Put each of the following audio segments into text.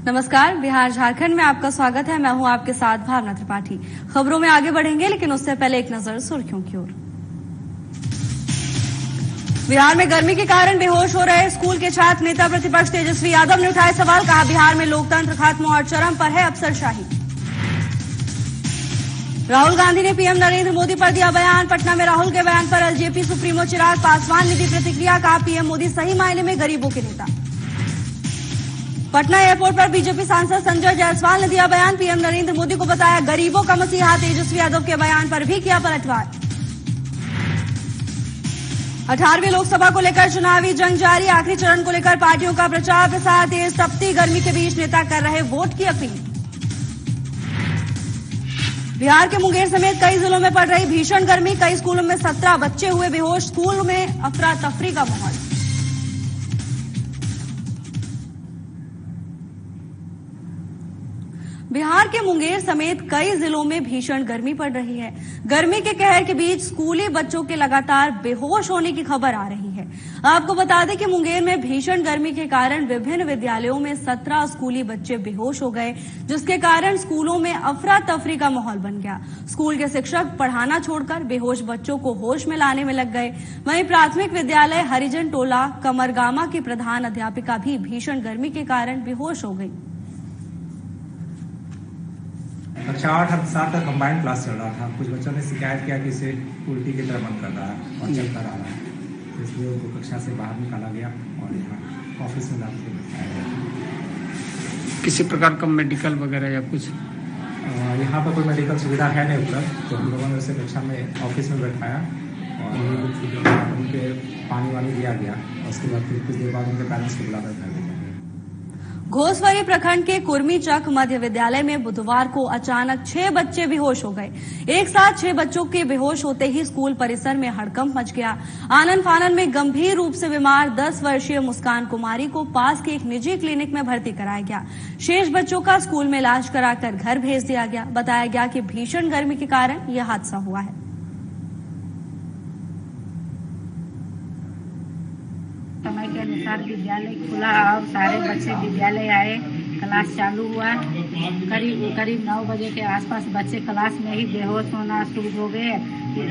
नमस्कार, बिहार झारखंड में आपका स्वागत है। मैं हूं आपके साथ भावना त्रिपाठी। खबरों में आगे बढ़ेंगे, लेकिन उससे पहले एक नजर सुर्खियों की ओर। बिहार में गर्मी के कारण बेहोश हो रहे स्कूल के छात्र नेता प्रतिपक्ष तेजस्वी यादव ने उठाए सवाल। कहा, बिहार में लोकतंत्र खत्म और चरम पर है अफसरशाही। राहुल गांधी ने पीएम नरेंद्र मोदी पर दिया बयान। पटना में राहुल के बयान पर एलजेपी सुप्रीमो चिराग पासवान ने दी प्रतिक्रिया। कहा, पीएम मोदी सही मायने में गरीबों के नेता। पटना एयरपोर्ट पर बीजेपी सांसद संजय जायसवाल ने दिया बयान। पीएम नरेंद्र मोदी को बताया गरीबों का मसीहा। तेजस्वी यादव के बयान पर भी किया पलटवार। 18वीं लोकसभा को लेकर चुनावी जंग जारी। आखिरी चरण को लेकर पार्टियों का प्रचार प्रसार तेज। तपती गर्मी के बीच नेता कर रहे वोट की अपील। बिहार के मुंगेर समेत कई जिलों में पड़ रही भीषण गर्मी। कई स्कूलों में 17 बच्चे हुए बेहोश। स्कूल में अफरा तफरी का माहौल। बिहार के मुंगेर समेत कई जिलों में भीषण गर्मी पड़ रही है। गर्मी के कहर के बीच स्कूली बच्चों के लगातार बेहोश होने की खबर आ रही है। आपको बता दें कि मुंगेर में भीषण गर्मी के कारण विभिन्न विद्यालयों में 17 स्कूली बच्चे बेहोश हो गए, जिसके कारण स्कूलों में अफरा तफरी का माहौल बन गया। स्कूल के शिक्षक पढ़ाना छोड़कर बेहोश बच्चों को होश में लाने में लग गए। वहीं प्राथमिक विद्यालय हरिजन टोला कमरगामा की प्रधान अध्यापिका भी भीषण गर्मी के कारण बेहोश हो गई। कक्षा 8 और 7 का कंबाइंड क्लास चल रहा था। कुछ बच्चों ने शिकायत किया कि इसे उल्टी की तरह मन कर रहा है और चलता रहा है, इसलिए उनको कक्षा से बाहर निकाला गया और यहाँ ऑफिस में लाके बैठाया गया। किसी प्रकार का मेडिकल वगैरह या कुछ यहाँ पर कोई मेडिकल सुविधा है नहीं उपलब्ध, तो हम लोगों ने उसे कक्षा में ऑफिस में बैठाया और उनके पानी वानी दिया गया और उसके बाद फिर कुछ देर बाद उनके पेरेंट्स को बुलाकर घर भेजा गया। घोसवरी प्रखंड के कुर्मीचक मध्य विद्यालय में बुधवार को अचानक 6 बच्चे बेहोश हो गए। एक साथ 6 बच्चों के बेहोश होते ही स्कूल परिसर में हड़कंप मच गया। आनन फानन में गंभीर रूप से बीमार 10 वर्षीय मुस्कान कुमारी को पास के एक निजी क्लिनिक में भर्ती कराया गया। शेष बच्चों का स्कूल में इलाज कराकर घर भेज दिया गया। बताया गया कि भीषण गर्मी के कारण यह हादसा हुआ है। समय के अनुसार विद्यालय खुला और सारे बच्चे विद्यालय आए। क्लास चालू हुआ। करीब 9 बजे के आसपास बच्चे क्लास में ही बेहोश होना शुरू हो गए।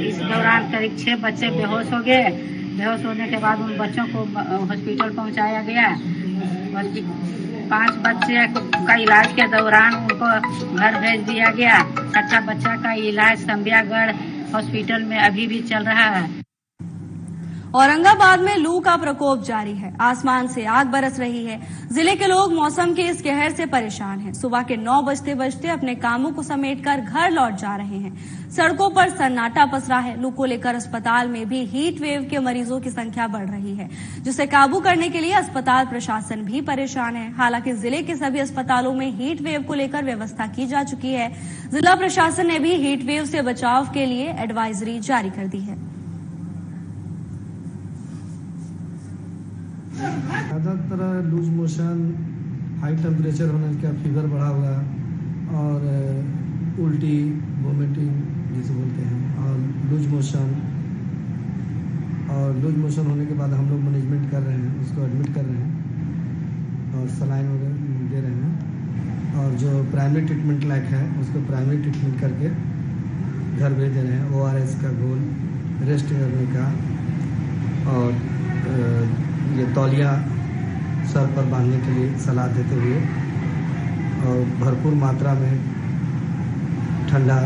इस दौरान करीब 6 बच्चे बेहोश हो गए। बेहोश होने के बाद उन बच्चों को हॉस्पिटल पहुंचाया गया। 5 बच्चे का इलाज के दौरान उनको घर भेज दिया गया। 6ठा बच्चा का इलाज संबियागढ़ हॉस्पिटल में अभी भी चल रहा है। औरंगाबाद में लू का प्रकोप जारी है। आसमान से आग बरस रही है। जिले के लोग मौसम के इस कहर से परेशान हैं। सुबह के 9 बजते बजते अपने कामों को समेटकर घर लौट जा रहे हैं। सड़कों पर सन्नाटा पसरा है। लू को लेकर अस्पताल में भी हीट वेव के मरीजों की संख्या बढ़ रही है, जिसे काबू करने के लिए अस्पताल प्रशासन भी परेशान है। हालांकि जिले के सभी अस्पतालों में हीट वेव को लेकर व्यवस्था की जा चुकी है। जिला प्रशासन ने भी हीट वेव से बचाव के लिए एडवाइजरी जारी कर दी है। ज़्यादातर लूज मोशन, हाई टेम्परेचर होने का फीवर बढ़ा हुआ और उल्टी वोमिटिंग जिसे बोलते हैं और लूज मोशन होने के बाद हम लोग मैनेजमेंट कर रहे हैं, उसको एडमिट कर रहे हैं और सलाइन वगैरह दे रहे हैं और जो प्राइमरी ट्रीटमेंट लायक है उसको प्राइमरी ट्रीटमेंट करके घर भेज दे रहे हैं। ORS का घोल, रेस्ट करने का और ये तौलिया सर पर बांधने के लिए सलाह देते हुए और भरपूर मात्रा में ठंडा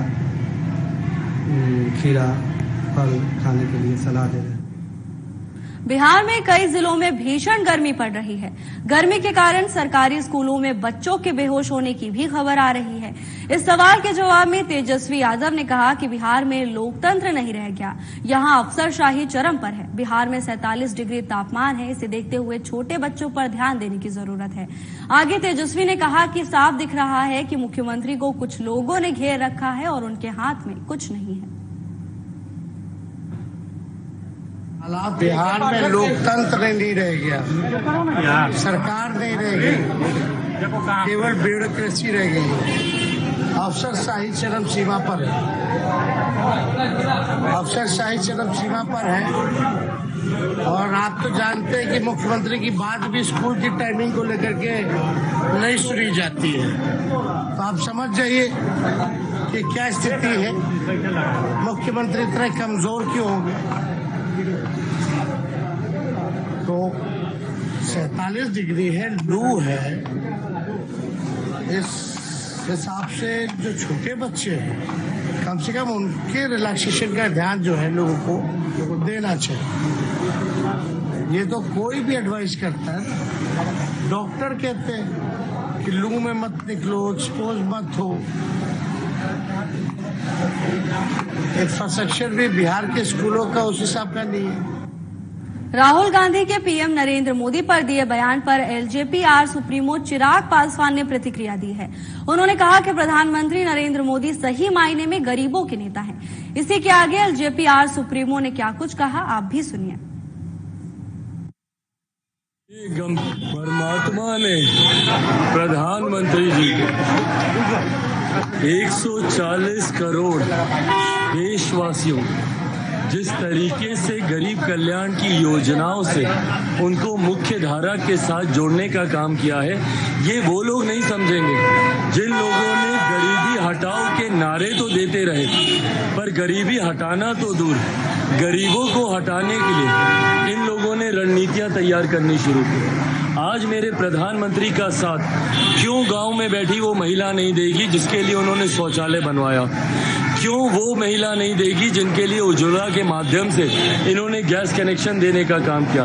खीरा फल खाने के लिए सलाह दे रहे हैं। बिहार में कई जिलों में भीषण गर्मी पड़ रही है। गर्मी के कारण सरकारी स्कूलों में बच्चों के बेहोश होने की भी खबर आ रही है। इस सवाल के जवाब में तेजस्वी यादव ने कहा कि बिहार में लोकतंत्र नहीं रह गया, यहां अफसरशाही चरम पर है। बिहार में 47 डिग्री तापमान है। इसे देखते हुए छोटे बच्चों पर ध्यान देने की जरूरत है। आगे तेजस्वी ने कहा कि साफ दिख रहा है कि मुख्यमंत्री को कुछ लोगों ने घेर रखा है और उनके हाथ में कुछ नहीं है। बिहार में लोकतंत्र नहीं रह गया, सरकार नहीं रह गई, केवल ब्यूरोक्रेसी रह गई। अफसरशाही चरम सीमा पर है। अफसरशाही चरम सीमा पर है और आप तो जानते हैं कि मुख्यमंत्री की बात भी स्कूल की टाइमिंग को लेकर के नहीं सुनी जाती है, तो आप समझ जाइए कि क्या स्थिति है। मुख्यमंत्री इतने कमजोर क्यों होंगे। तो 47 डिग्री है, लू है, इस हिसाब से जो छोटे बच्चे हैं कम से कम उनके रिलैक्सेशन का ध्यान जो है लोगों को देना चाहिए। ये तो कोई भी एडवाइस करता है, डॉक्टर कहते हैं कि लू में मत निकलो, एक्सपोज मत हो। इंफ्रास्ट्रक्चर भी बिहार के स्कूलों का उस हिसाब का नहीं है। राहुल गांधी के पीएम नरेंद्र मोदी पर दिए बयान पर एलजेपी-आर सुप्रीमो चिराग पासवान ने प्रतिक्रिया दी है। उन्होंने कहा कि प्रधानमंत्री नरेंद्र मोदी सही मायने में गरीबों के नेता हैं। इसी के आगे एलजेपी-आर सुप्रीमो ने क्या कुछ कहा, आप भी सुनिए। परमात्मा ने प्रधानमंत्री जी को 140 करोड़ देशवासियों जिस तरीके से गरीब कल्याण की योजनाओं से उनको मुख्य धारा के साथ जोड़ने का काम किया है, ये वो लोग नहीं समझेंगे जिन लोगों ने गरीबी हटाओ के नारे तो देते रहे, पर गरीबी हटाना तो दूर, गरीबों को हटाने के लिए इन लोगों ने रणनीतियां तैयार करनी शुरू की। आज मेरे प्रधानमंत्री का साथ क्यों गांव में बैठी वो महिला नहीं देगी जिसके लिए उन्होंने शौचालय बनवाया, क्यों वो महिला नहीं देगी जिनके लिए उज्ज्वला के माध्यम से इन्होंने गैस कनेक्शन देने का काम किया।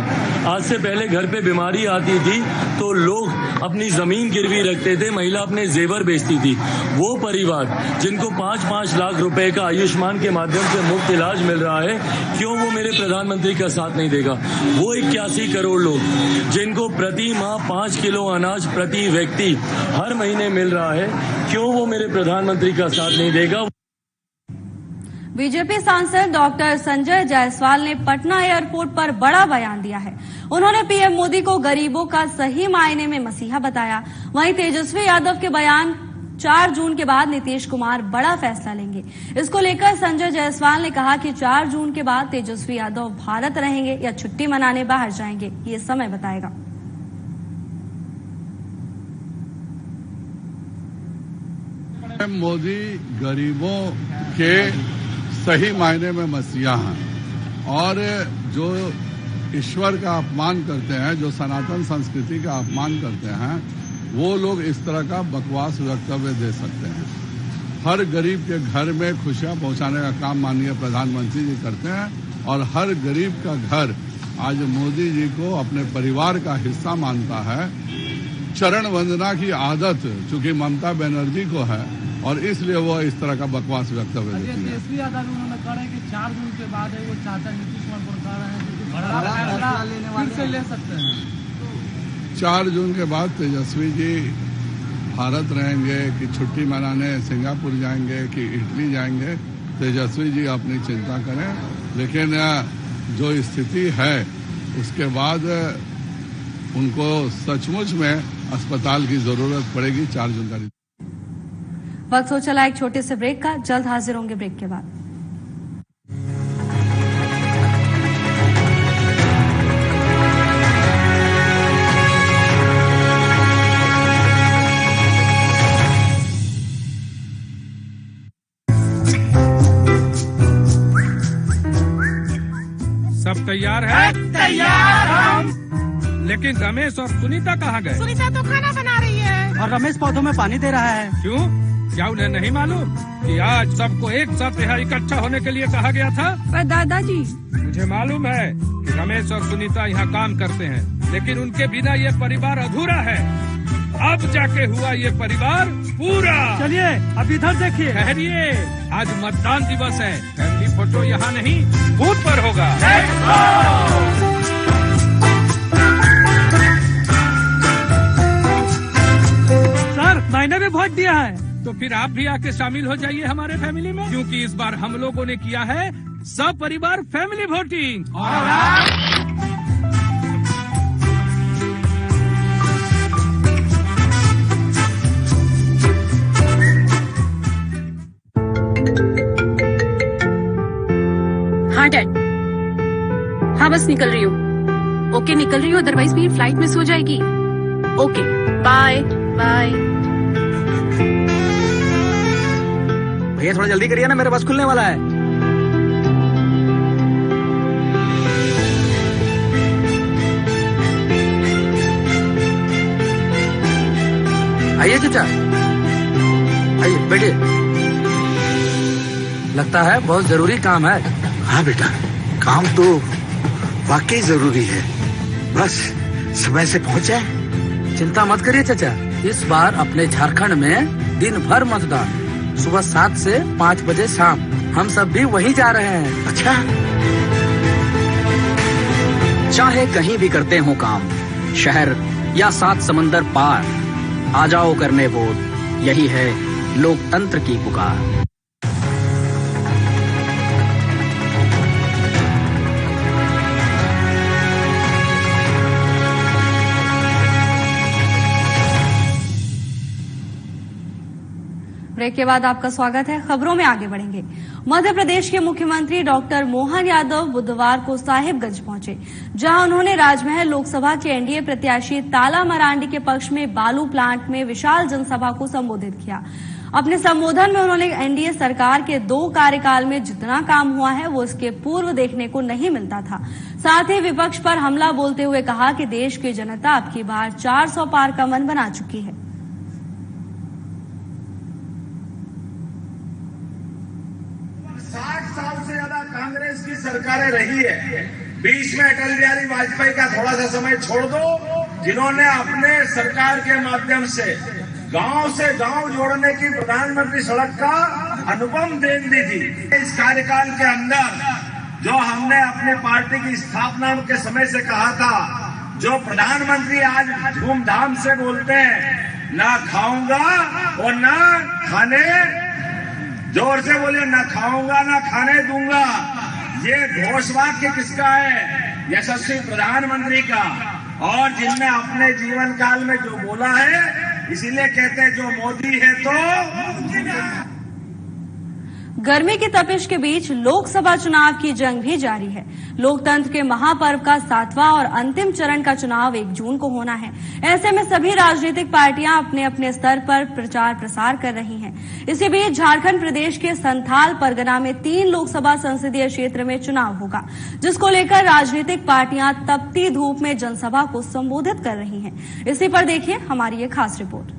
आज से पहले घर पे बीमारी आती थी तो लोग अपनी जमीन गिरवी रखते थे, महिला अपने जेवर बेचती थी। वो परिवार जिनको 5-5 लाख रुपए का आयुष्मान के माध्यम से मुफ्त इलाज मिल रहा है, क्यों वो मेरे प्रधानमंत्री का साथ नहीं देगा। वो 81 करोड़ लोग जिनको प्रति माह 5 किलो अनाज प्रति व्यक्ति हर महीने मिल रहा है, क्यों वो मेरे प्रधानमंत्री का साथ नहीं देगा। बीजेपी सांसद डॉक्टर संजय जायसवाल ने पटना एयरपोर्ट पर बड़ा बयान दिया है। उन्होंने पीएम मोदी को गरीबों का सही मायने में मसीहा बताया। वहीं तेजस्वी यादव के बयान 4 जून के बाद नीतीश कुमार बड़ा फैसला लेंगे। इसको लेकर संजय जायसवाल ने कहा कि 4 जून के बाद तेजस्वी यादव भारत रहेंगे या छुट्टी मनाने बाहर जाएंगे, ये समय बताएगा। मोदी गरीबों के सही मायने में मसीहा हैं और जो ईश्वर का अपमान करते हैं, जो सनातन संस्कृति का अपमान करते हैं, वो लोग इस तरह का बकवास वक्तव्य दे सकते हैं। हर गरीब के घर में खुशियां पहुंचाने का काम माननीय प्रधानमंत्री जी करते हैं और हर गरीब का घर आज मोदी जी को अपने परिवार का हिस्सा मानता है। चरण वंदना की आदत चूंकि ममता बनर्जी को है और इसलिए वो इस तरह का बकवास वक्तव्य देती है। तेजस्वी यादव उन्होंने कहा है कि 4 जून के बाद है वो चाहता है नीतीश कुमार को कह रहे हैं कि फैसला फिर से ले सकते हैं। 4 जून के बाद तेजस्वी जी भारत रहेंगे कि छुट्टी मनाने सिंगापुर जाएंगे कि इटली जाएंगे, तेजस्वी जी अपनी चिंता करें। लेकिन जो स्थिति है उसके बाद उनको सचमुच में अस्पताल की जरूरत पड़ेगी 4 जून का। वक्त हो चला एक छोटे से ब्रेक का, जल्द हाजिर होंगे ब्रेक के बाद। सब तैयार है? तैयार हम। लेकिन रमेश और सुनीता कहाँ गए? सुनीता तो खाना बना रही है और रमेश पौधों में पानी दे रहा है। क्यों? क्या उन्हें नहीं मालूम कि आज सबको एक साथ यहाँ इकट्ठा होने के लिए कहा गया था? पर दादाजी, मुझे मालूम है कि रमेश और सुनीता यहाँ काम करते हैं, लेकिन उनके बिना ये परिवार अधूरा है। अब जाके हुआ ये परिवार पूरा। चलिए अब इधर देखिए। ठहरिए, आज मतदान दिवस है। फैमिली फोटो यहाँ नहीं, बूथ पर होगा। सर मैंने भी वोट दिया है। तो फिर आप भी आके शामिल हो जाइए हमारे फैमिली में, क्योंकि इस बार हम लोगों ने किया है सब परिवार फैमिली वोटिंग। हाँ डैड, हाँ बस निकल रही हूँ। ओके, निकल रही हूँ, अदरवाइज मेरी फ्लाइट मिस हो जाएगी। Okay, bye bye. भैया थोड़ा जल्दी करिए ना, मेरा बस खुलने वाला है। आइए चाचा, आइए बैठिए। लगता है बहुत जरूरी काम है। हाँ बेटा, काम तो वाकई जरूरी है, बस समय से पहुंच जाए। चिंता मत करिए चाचा, इस बार अपने झारखंड में दिन भर मतदान, सुबह 7 से 5 बजे शाम। हम सब भी वहीं जा रहे हैं। अच्छा, चाहे कहीं भी करते हो काम, शहर या 7 समंदर पार, आ जाओ करने वोट, यही है लोकतंत्र की पुकार। ब्रेक के बाद आपका स्वागत है। खबरों में आगे बढ़ेंगे। मध्य प्रदेश के मुख्यमंत्री डॉक्टर मोहन यादव बुधवार को साहिबगंज पहुंचे, जहां उन्होंने राजमहल लोकसभा के एनडीए प्रत्याशी ताला मरांडी के पक्ष में बालू प्लांट में विशाल जनसभा को संबोधित किया। अपने संबोधन में उन्होंने एनडीए सरकार के 2 कार्यकाल में जितना काम हुआ है वो इसके पूर्व देखने को नहीं मिलता था। साथ ही विपक्ष पर हमला बोलते हुए कहा कि देश की जनता अब की बार 400 पार का मन बना चुकी है। 60 साल से ज्यादा कांग्रेस की सरकारें रही है। बीच में अटल बिहारी वाजपेयी का थोड़ा सा समय छोड़ दो, जिन्होंने अपने सरकार के माध्यम से गांव जोड़ने की प्रधानमंत्री सड़क का अनुपम देन दी थी। इस कार्यकाल के अंदर जो हमने अपने पार्टी की स्थापना के समय से कहा था, जो प्रधानमंत्री आज धूमधाम से बोलते हैं, ना खाऊंगा और ना खाने, जोर से बोलिए, ना खाऊंगा ना खाने दूंगा, ये घोषवाक्य किसका है? यशस्वी प्रधानमंत्री का। और जिनने अपने जीवन काल में जो बोला है, इसीलिए कहते हैं जो मोदी है तो। गर्मी की तपिश के बीच लोकसभा चुनाव की जंग भी जारी है। लोकतंत्र के महापर्व का 7वां और अंतिम चरण का चुनाव 1 जून को होना है। ऐसे में सभी राजनीतिक पार्टियां अपने अपने स्तर पर प्रचार प्रसार कर रही हैं। इसी बीच झारखंड प्रदेश के संथाल परगना में 3 लोकसभा संसदीय क्षेत्र में चुनाव होगा, जिसको लेकर राजनीतिक पार्टियां तपती धूप में जनसभा को संबोधित कर रही हैं। इसी पर देखिए हमारी ये खास रिपोर्ट।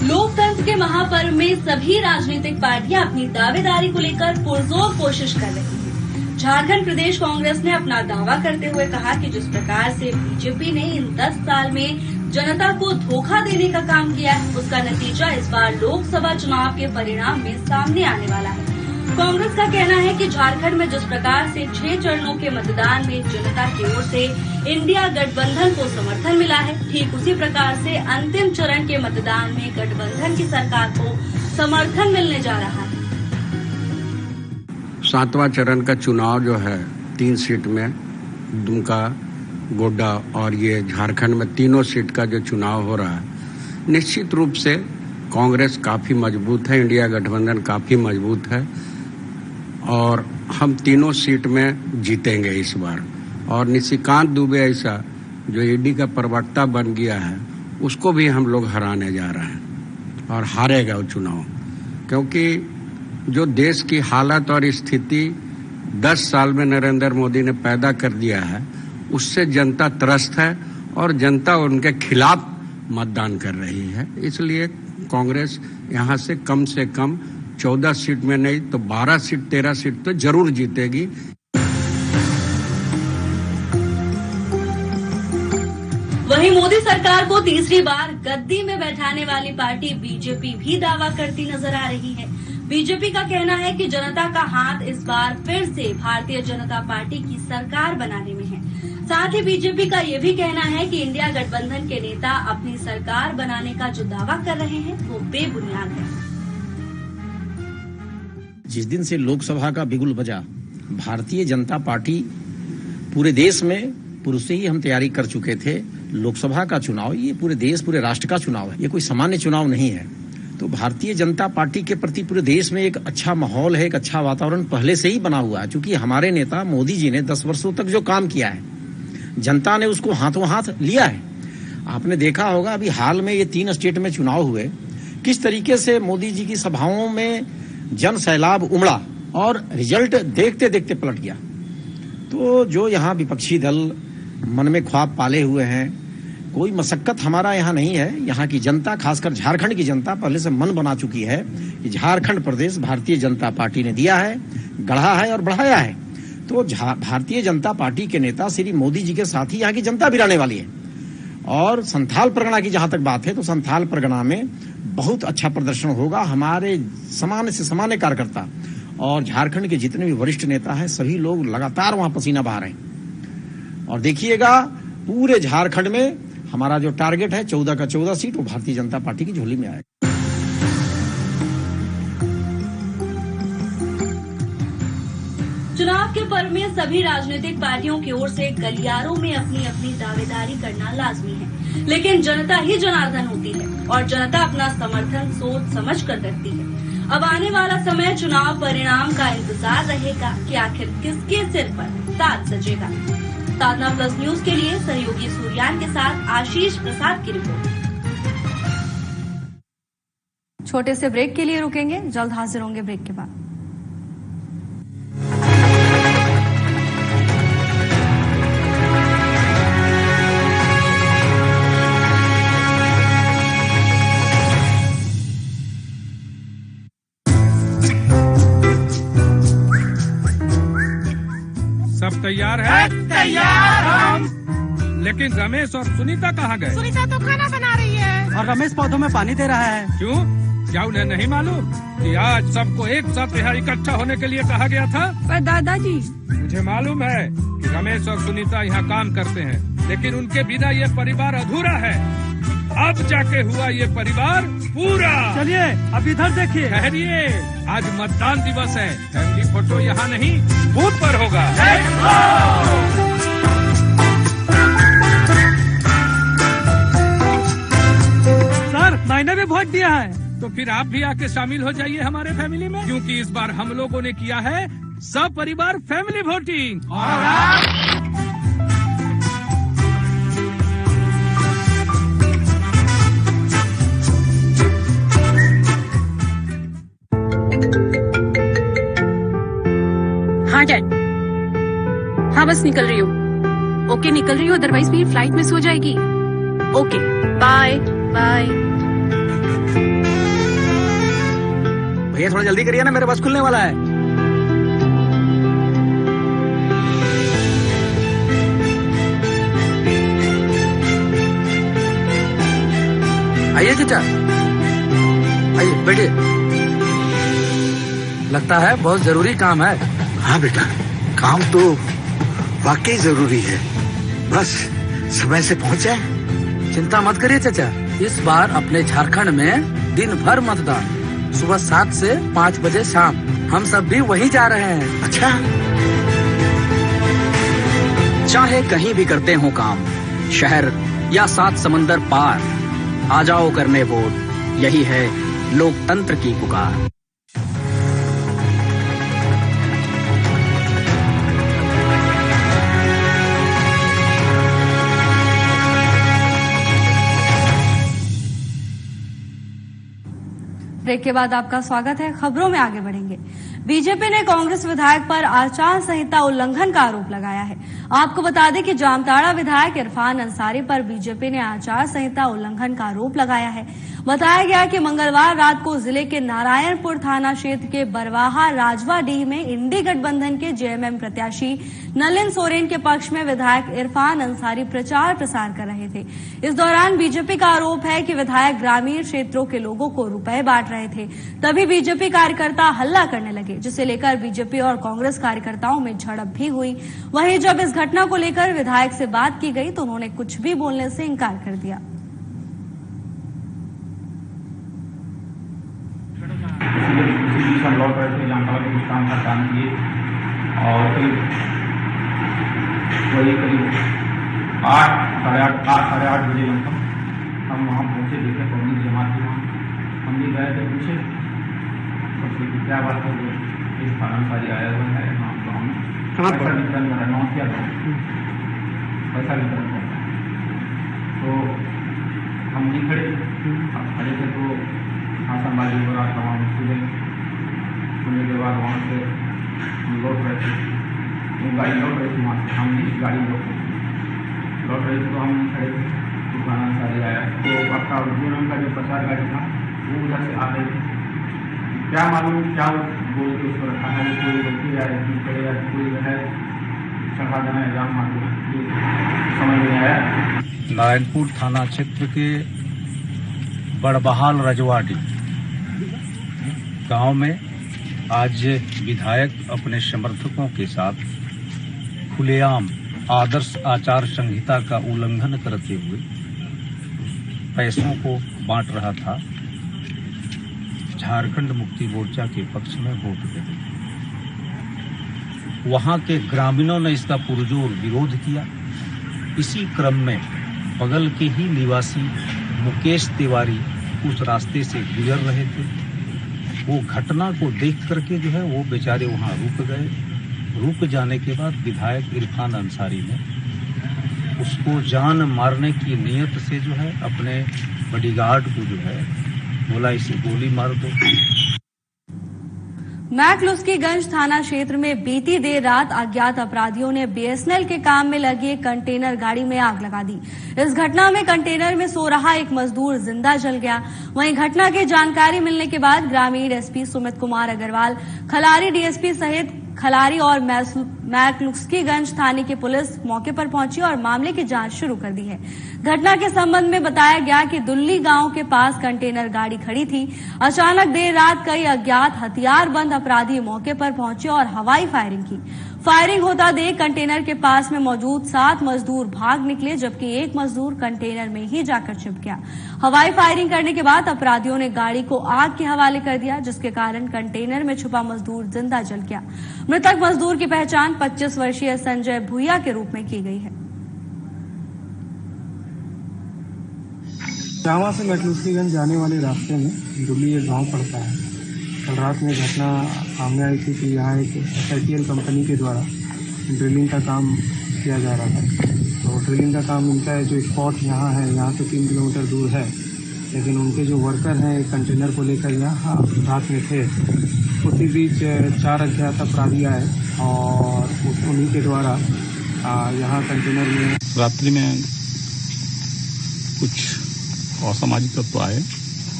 लोकतंत्र के महापर्व में सभी राजनीतिक पार्टियां अपनी दावेदारी को लेकर पुरजोर कोशिश कर रही हैं। झारखंड प्रदेश कांग्रेस ने अपना दावा करते हुए कहा कि जिस प्रकार से बीजेपी ने इन 10 साल में जनता को धोखा देने का काम किया है, उसका नतीजा इस बार लोकसभा चुनाव के परिणाम में सामने आने वाला है। कांग्रेस का कहना है कि झारखंड में जिस प्रकार से 6 चरणों के मतदान में जनता की ओर से इंडिया गठबंधन को समर्थन मिला है, ठीक उसी प्रकार से अंतिम चरण के मतदान में गठबंधन की सरकार को समर्थन मिलने जा रहा है। 7वां चरण का चुनाव जो है 3 सीट में, दुमका, गोड्डा और ये झारखंड में तीनों सीट का जो चुनाव हो रहा है, निश्चित रूप से कांग्रेस काफी मजबूत है, इंडिया गठबंधन काफी मजबूत है और हम तीनों सीट में जीतेंगे इस बार। और निशिकांत दुबे ऐसा जो ईडी का प्रवक्ता बन गया है, उसको भी हम लोग हराने जा रहे हैं और हारेगा वो चुनाव, क्योंकि जो देश की हालत और स्थिति 10 साल में नरेंद्र मोदी ने पैदा कर दिया है, उससे जनता त्रस्त है और जनता उनके खिलाफ मतदान कर रही है। इसलिए कांग्रेस यहाँ से कम 14 सीट में नहीं तो 12 सीट 13 सीट तो जरूर जीतेगी। वहीं मोदी सरकार को तीसरी बार गद्दी में बैठाने वाली पार्टी बीजेपी भी दावा करती नजर आ रही है। बीजेपी का कहना है कि जनता का हाथ इस बार फिर से भारतीय जनता पार्टी की सरकार बनाने में है। साथ ही बीजेपी का ये भी कहना है कि इंडिया गठबंधन के नेता अपनी सरकार बनाने का जो दावा कर रहे हैं वो बेबुनियाद है। जिस दिन से लोकसभा का बिगुल बजा, भारतीय जनता पार्टी पूरे देश में पूर्व से ही हम तैयारी कर चुके थे। लोकसभा का चुनाव ये पूरे देश, पूरे राष्ट्र का चुनाव है, ये कोई सामान्य चुनाव नहीं है। तो भारतीय जनता पार्टी के प्रति पूरे देश में एक अच्छा माहौल है, एक अच्छा वातावरण पहले से ही बना हुआ है। क्योंकि हमारे नेता मोदी जी ने 10 वर्षों तक जो काम किया है, जनता ने उसको हाथों हाथ लिया है। आपने देखा होगा अभी हाल में ये 3 स्टेट में चुनाव हुए, किस तरीके से मोदी जी की सभाओं में जन सैलाब उमड़ा और रिजल्ट देखते देखते पलट गया। तो जो यहाँ विपक्षी दल मन में ख्वाब पाले हुए हैं, कोई मशक्कत हमारा यहाँ नहीं है। यहाँ की जनता, खासकर झारखंड की जनता पहले से मन बना चुकी है कि झारखंड प्रदेश भारतीय जनता पार्टी ने दिया है, गढ़ा है और बढ़ाया है। तो भारतीय जनता पार्टी के नेता श्री मोदी जी के साथ ही यहाँ की जनता भी रहने वाली है। और संथाल परगना की जहां तक बात है, तो संथाल परगना में बहुत अच्छा प्रदर्शन होगा। हमारे सामान्य से सामान्य कार्यकर्ता और झारखंड के जितने भी वरिष्ठ नेता हैं, सभी लोग लगातार वहां पसीना बहा रहे हैं। और देखिएगा पूरे झारखंड में हमारा जो टारगेट है 14 का 14 सीट वो भारतीय जनता पार्टी की झोली में आएगा। चुनाव के पर्व में सभी राजनीतिक पार्टियों की ओर से गलियारों में अपनी अपनी दावेदारी करना लाजमी है, लेकिन जनता ही जनार्दन होती है और जनता अपना समर्थन सोच समझ कर करती है। अब आने वाला समय चुनाव परिणाम का इंतजार रहेगा कि आखिर किसके सिर पर ताज सजेगा। साधना प्लस न्यूज के लिए सहयोगी सूर्यान के साथ आशीष प्रसाद की रिपोर्ट। छोटे से ब्रेक के लिए रुकेंगे, जल्द हाजिर होंगे ब्रेक के बाद। सब तैयार है? तैयार हम। लेकिन रमेश और सुनीता कहाँ गए? सुनीता तो खाना बना रही है और रमेश पौधों में पानी दे रहा है। क्यों? क्या उन्हें नहीं मालूम कि आज सबको एक साथ यहाँ इकट्ठा होने के लिए कहा गया था? पर दादाजी, मुझे मालूम है कि रमेश और सुनीता यहाँ काम करते हैं, लेकिन उनके बिना ये परिवार अधूरा है। अब जाके हुआ ये परिवार पूरा। चलिए अब इधर देखिए। ठहरिए, आज मतदान दिवस है। फैमिली फोटो यहाँ नहीं, बूथ पर होगा। सर मैंने भी वोट दिया है। तो फिर आप भी आके शामिल हो जाइए हमारे फैमिली में, क्योंकि इस बार हम लोगों ने किया है सब परिवार फैमिली वोटिंग। और आप? हाँ डैड, हाँ बस निकल रही हूँ। ओके निकल रही हूँ, अदरवाइज मेरी फ्लाइट मिस हो जाएगी। Okay bye bye. भैया थोड़ा जल्दी करिए ना, मेरा बस खुलने वाला है। आइए चाचा, आइए बैठिए। लगता है बहुत जरूरी काम है। हाँ बेटा, काम तो वाकई जरूरी है, बस समय से पहुंच जाए। चिंता मत करिए चाचा, इस बार अपने झारखंड में दिन भर मतदान, सुबह 7 से 5 बजे शाम। हम सब भी वहीं जा रहे हैं। अच्छा, चाहे कहीं भी करते हो काम, शहर या 7 समंदर पार, आ जाओ करने वोट, यही है लोकतंत्र की पुकार। ब्रेक के बाद आपका स्वागत है। खबरों में आगे बढ़ेंगे। बीजेपी ने कांग्रेस विधायक पर आचार संहिता उल्लंघन का आरोप लगाया है। आपको बता दें कि जामताड़ा विधायक इरफान अंसारी पर बीजेपी ने आचार संहिता उल्लंघन का आरोप लगाया है। बताया गया कि मंगलवार रात को जिले के नारायणपुर थाना क्षेत्र के बरवाहा राजवाडीह में इंडी गठबंधन के जेएमएम प्रत्याशी नलिन सोरेन के पक्ष में विधायक इरफान अंसारी प्रचार प्रसार कर रहे थे। इस दौरान बीजेपी का आरोप है कि विधायक ग्रामीण क्षेत्रों के लोगों को रुपए बांट रहे थे। तभी बीजेपी कार्यकर्ता हल्ला करने लगे, जिसे लेकर बीजेपी और कांग्रेस कार्यकर्ताओं में झड़प भी हुई। वहीं जब इस घटना को लेकर विधायक से बात की गई तो उन्होंने कुछ भी बोलने से इनकार कर दिया। लौट रहे थे जामताड़ा के मुस्कान का काम किए और करीब 8 साढ़े 8 बजे लगभग हम वहाँ पहुँचे। देखे कांग्रेस जमात थी वहाँ हम भी गए थे पूछे तो क्या बात है, इस फारमसारी आया हुआ है यहाँ गाँव में, पैसा वितरण कर रहा है, नौकिया गाँव पैसा वितरण कर रहा है। तो हम नहीं खड़े, अब खड़े थे तो आसनबाजी हो रहा था वहाँ स्टूडेंट, सुनने के बाद वहाँ से हम लौट रहे थे, वो गाड़ी लौट रही थी वहाँ से, हम भी गाड़ी लौट रही थी तो हम नहीं खड़े थे, दुकान सारी आया तो आपका उद्योग का जो प्रचार गाड़ी था वो उधर से आ रही थी, क्या मालूम क्या बोल के उसको रखा है, कोई गलती या खड़े या कोई है चढ़ा देना है जाम मार देना, ये समझ नहीं आया। नारायणपुर थाना क्षेत्र के बड़बहाल रजवाड़ी गांव में आज विधायक अपने समर्थकों के साथ खुलेआम आदर्श आचार संहिता का उल्लंघन करते हुए पैसों को बांट रहा था। झारखंड मुक्ति मोर्चा के पक्ष में वोट देते, वहां के ग्रामीणों ने इसका पुरजोर विरोध किया। इसी क्रम में बगल के ही निवासी मुकेश तिवारी उस रास्ते से गुजर रहे थे। वो घटना को देख करके जो है वो बेचारे वहां रुक गए। रुक जाने के बाद विधायक इरफान अंसारी ने उसको जान मारने की नीयत से जो है अपने बॉडीगार्ड को जो है बोला इसे गोली मार दो। मैकलुस्कीगंज थाना क्षेत्र में बीती देर रात अज्ञात अपराधियों ने बीएसएनएल के काम में लगी एक कंटेनर गाड़ी में आग लगा दी। इस घटना में कंटेनर में सो रहा एक मजदूर जिंदा जल गया। वहीं घटना की जानकारी मिलने के बाद ग्रामीण एसपी सुमित कुमार अग्रवाल, खलारी डीएसपी सहित खलारी और मैकलुस्कीगंज थाने की पुलिस मौके पर पहुंची और मामले की जांच शुरू कर दी है। घटना के संबंध में बताया गया कि दुल्ली गांव के पास कंटेनर गाड़ी खड़ी थी। अचानक देर रात कई अज्ञात हथियारबंद अपराधी मौके पर पहुंचे और हवाई फायरिंग की। फायरिंग होता देख कंटेनर के पास में मौजूद 7 मजदूर भाग निकले, जबकि एक मजदूर कंटेनर में ही जाकर छिप गया। हवाई फायरिंग करने के बाद अपराधियों ने गाड़ी को आग के हवाले कर दिया, जिसके कारण कंटेनर में छुपा मजदूर जिंदा जल गया। मृतक मजदूर की पहचान 25 वर्षीय संजय भूया के रूप में की गई है। जावा से मैकलुस्कीगंज जाने वाले रास्ते में दुल्ली एक गाँव पड़ता है। कल रात में घटना सामने आई थी कि यहाँ एक SIPL कंपनी के द्वारा ड्रिलिंग का काम किया जा रहा था। तो ड्रिलिंग का काम इनका है जो स्पॉट यहाँ है, यहाँ से 3 किलोमीटर दूर है, लेकिन उनके जो वर्कर हैं एक कंटेनर को लेकर यहाँ रात में थे। उसी बीच 4 अज्ञात अपराधी आए और उन्हीं के द्वारा यहाँ कंटेनर में रात्रि में कुछ असामाजिक तत्व आए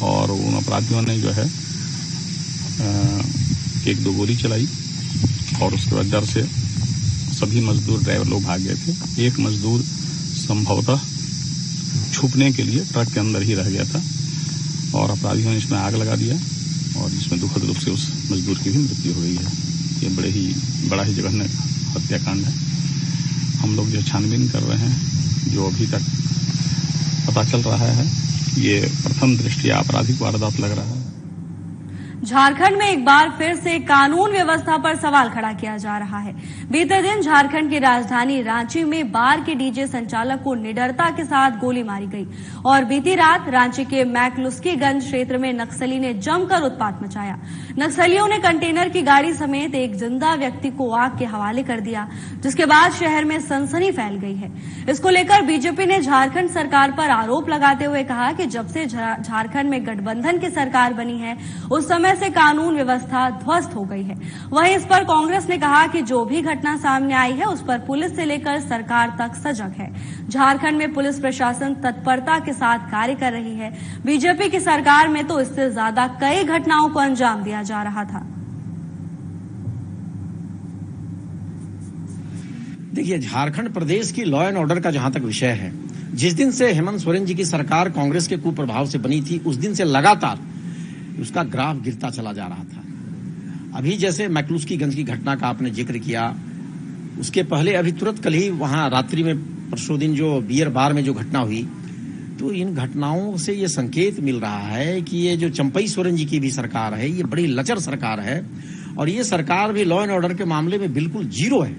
और उन अपराधियों ने जो है 1-2 गोली चलाई और उसके बाद डर से सभी मजदूर ड्राइवर लोग भाग गए थे। एक मजदूर संभवतः छुपने के लिए ट्रक के अंदर ही रह गया था और अपराधियों ने इसमें आग लगा दिया और जिसमें दुखद रूप से उस मजदूर की भी मृत्यु हो गई है। ये बड़ा ही जघन्य हत्याकांड है। हम लोग जो छानबीन कर रहे हैं, जो अभी तक पता चल रहा है, ये प्रथम दृष्टया आपराधिक वारदात लग रहा है। झारखंड में एक बार फिर से कानून व्यवस्था पर सवाल खड़ा किया जा रहा है। बीते दिन झारखंड की राजधानी रांची में बार के डीजे संचालक को निडरता के साथ गोली मारी गई और बीती रात रांची के मैकलुस्कीगंज क्षेत्र में नक्सली ने जमकर उत्पात मचाया। नक्सलियों ने कंटेनर की गाड़ी समेत एक जिंदा व्यक्ति को आग के हवाले कर दिया, जिसके बाद शहर में सनसनी फैल गई है। इसको लेकर बीजेपी ने झारखंड सरकार पर आरोप लगाते हुए कहा कि जब से झारखंड में गठबंधन की सरकार बनी है उस समय से कानून व्यवस्था ध्वस्त हो गई है। वहीं इस पर कांग्रेस ने कहा कि जो भी घटना सामने आई है उस पर पुलिस से लेकर सरकार तक सजग है। झारखंड में पुलिस प्रशासन तत्परता के साथ कार्य कर रही है। बीजेपी की सरकार में तो इससे ज्यादा कई घटनाओं को अंजाम दिया जा रहा था। देखिए, झारखंड प्रदेश की लॉ एंड ऑर्डर का जहां तक विषय है, जिस दिन से हेमंत सोरेन जी की सरकार कांग्रेस के कुप्रभाव से बनी थी उस दिन से लगातार उसका ग्राफ गिरता चला जा रहा था। अभी जैसे मैकलुस्कीगंज की घटना का आपने जिक्र किया, उसके पहले अभी तुरंत कल ही वहां रात्रि में परसों दिन जो बियर बार में जो घटना हुई, तो इन घटनाओं से ये संकेत मिल रहा है कि ये जो चंपई सोरेन जी की भी सरकार है, ये बड़ी लचर सरकार है और ये सरकार भी लॉ एंड ऑर्डर के मामले में बिल्कुल जीरो है।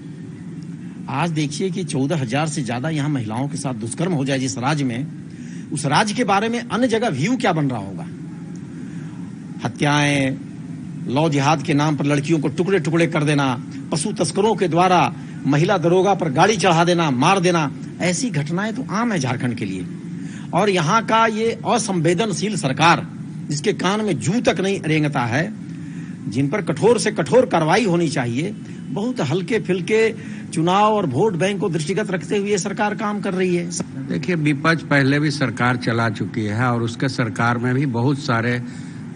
आज देखिए कि 14,000 से ज्यादा यहाँ महिलाओं के साथ दुष्कर्म हो जाए जिस राज्य में, उस राज्य के बारे में अन्य जगह व्यू क्या बन रहा होगा। हत्याएं, लौ जिहाद के नाम पर लड़कियों को टुकड़े टुकड़े कर देना, पशु तस्करों के द्वारा महिला दरोगा पर गाड़ी चढ़ा देना, मार देना, ऐसी घटनाएं तो आम है झारखंड के लिए। और यहाँ का ये असंवेदनशील सरकार जिसके कान में जू तक नहीं रेंगता है, जिन पर कठोर से कठोर कार्रवाई होनी चाहिए, बहुत हल्के फिल्के चुनाव और वोट बैंक को दृष्टिगत रखते हुए सरकार काम कर रही है। देखिए, विपक्ष पहले भी सरकार चला चुकी है और उसके सरकार में भी बहुत सारे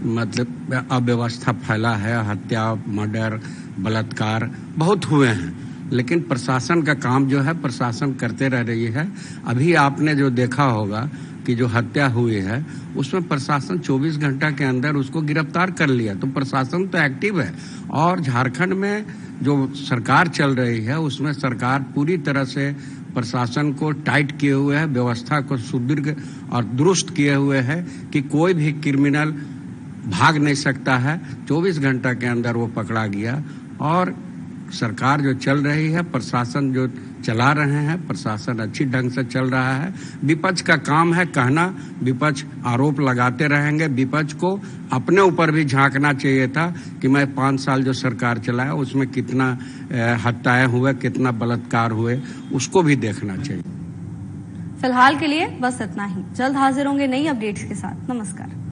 मतलब अव्यवस्था फैला है, हत्या, मर्डर, बलात्कार बहुत हुए हैं, लेकिन प्रशासन का काम जो है प्रशासन करते रह रही है। अभी आपने जो देखा होगा कि जो हत्या हुई है उसमें प्रशासन 24 घंटा के अंदर उसको गिरफ्तार कर लिया, तो प्रशासन तो एक्टिव है। और झारखंड में जो सरकार चल रही है उसमें सरकार पूरी तरह से प्रशासन को टाइट किए हुए है, व्यवस्था को सुदृढ़ और दुरुस्त किए हुए है कि कोई भी क्रिमिनल भाग नहीं सकता है। 24 घंटा के अंदर वो पकड़ा गया। और सरकार जो चल रही है, प्रशासन जो चला रहे हैं, प्रशासन अच्छी ढंग से चल रहा है। विपक्ष का काम है कहना, विपक्ष आरोप लगाते रहेंगे। विपक्ष को अपने ऊपर भी झांकना चाहिए था कि मैं 5 साल जो सरकार चलाया उसमें कितना हत्याएं हुए, कितना बलात्कार हुए, उसको भी देखना चाहिए। फिलहाल के लिए बस इतना ही। जल्द हाजिर होंगे नई अपडेट्स के साथ। नमस्कार।